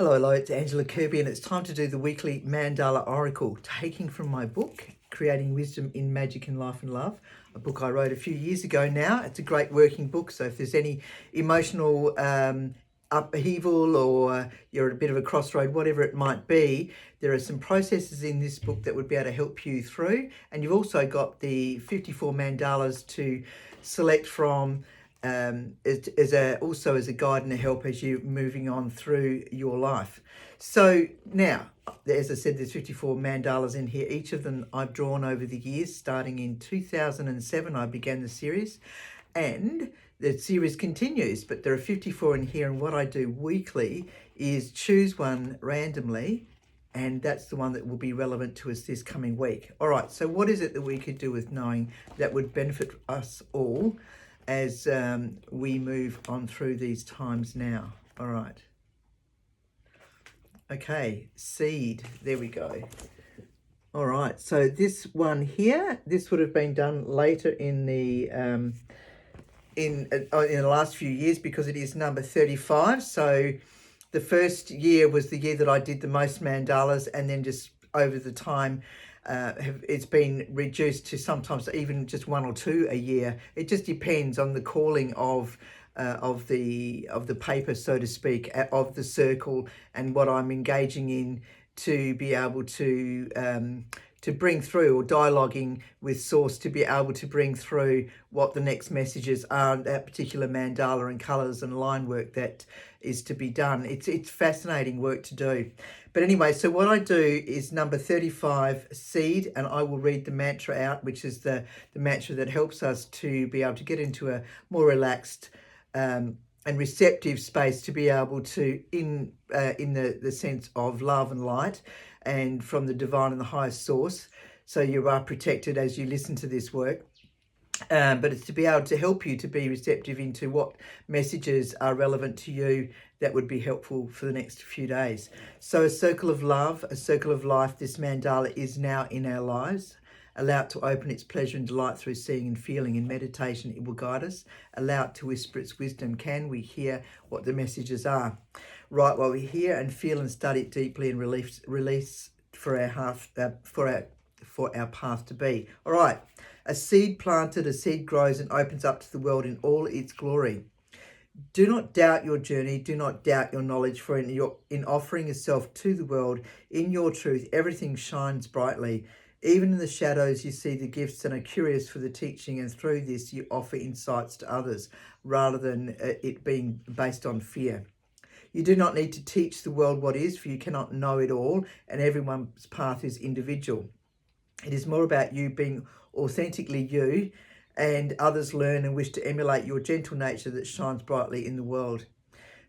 Hello, it's Angela Kirby, and it's time to do the weekly Mandala Oracle, taking from my book, Creating Wisdom in Magic in Life and Love, a book I wrote a few years ago now. It's a great working book, so if there's any emotional upheaval or you're at a bit of a crossroad, whatever it might be, there are some processes in this book that would be able to help you through. And you've also got the 54 mandalas to select from also as a guide and a help as you're moving on through your life. So now, as I said, there's 54 mandalas in here. Each of them I've drawn over the years. Starting in 2007, I began the series, and the series continues, but there are 54 in here, and what I do weekly is choose one randomly, and that's the one that will be relevant to us this coming week. All right, so what is it that we could do with knowing that would benefit us all as we move on through these times now? All right. Okay, seed, there we go. All right, so this one here, this would have been done later in the in the last few years, because it is number 35. So the first year was the year that I did the most mandalas, and then just over the time it's been reduced to sometimes even just one or two a year. It just depends on the calling of the paper, so to speak, of the circle, and what I'm engaging in to be able to bring through, or dialoguing with source to be able to bring through what the next messages are, that particular mandala and colours and line work that is to be done. It's fascinating work to do. But anyway, so what I do is number 35, seed, and I will read the mantra out, which is the mantra that helps us to be able to get into a more relaxed and receptive space, to be able to, in the sense of love and light, and from the divine and the highest source. So you are protected as you listen to this work. But it's to be able to help you to be receptive into what messages are relevant to you that would be helpful for the next few days. So a circle of love, a circle of life, this mandala is now in our lives. Allow it to open its pleasure and delight through seeing and feeling. In meditation, it will guide us. Allow it to whisper its wisdom. Can we hear what the messages are? Right, while we hear and feel and study it deeply, and release for our path to be. All right, a seed planted, a seed grows and opens up to the world in all its glory. Do not doubt your journey. Do not doubt your knowledge, for in offering yourself to the world, in your truth, everything shines brightly. Even in the shadows, you see the gifts and are curious for the teaching, and through this, you offer insights to others rather than it being based on fear. You do not need to teach the world what is, for you cannot know it all, and everyone's path is individual. It is more about you being authentically you, and others learn and wish to emulate your gentle nature that shines brightly in the world.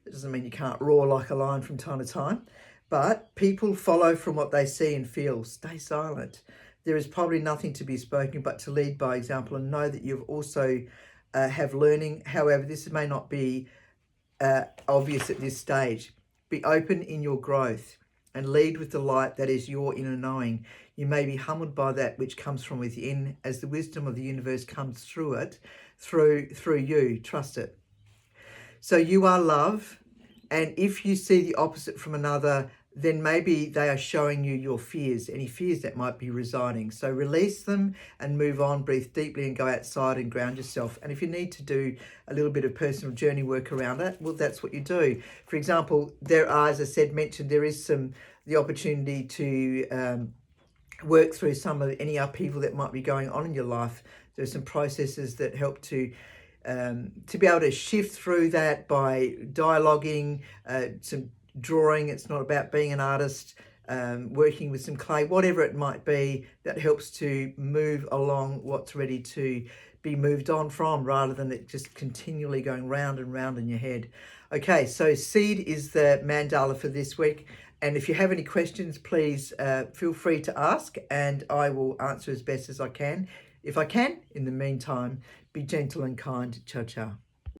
It doesn't mean you can't roar like a lion from time to time, but people follow from what they see and feel. Stay silent. There is probably nothing to be spoken, but to lead by example, and know that you've also have learning. However, this may not be obvious at this stage. Be open in your growth and lead with the light that is your inner knowing. You may be humbled by that which comes from within, as the wisdom of the universe comes through it, through you. Trust it. So you are love, and if you see the opposite from another, then maybe they are showing you your fears, any fears that might be residing. So release them and move on, breathe deeply and go outside and ground yourself. And if you need to do a little bit of personal journey work around that, well, that's what you do. For example, there are, as I said, mentioned, there is the opportunity to work through any upheaval that might be going on in your life. There's some processes that help to be able to shift through that by dialoguing, some drawing. It's not about being an artist, working with some clay, whatever it might be, that helps to move along what's ready to be moved on from, rather than it just continually going round and round in your head. Okay, so seed is the mandala for this week. And if you have any questions, please feel free to ask, and I will answer as best as I can. If I can, in the meantime, be gentle and kind. Ciao, ciao.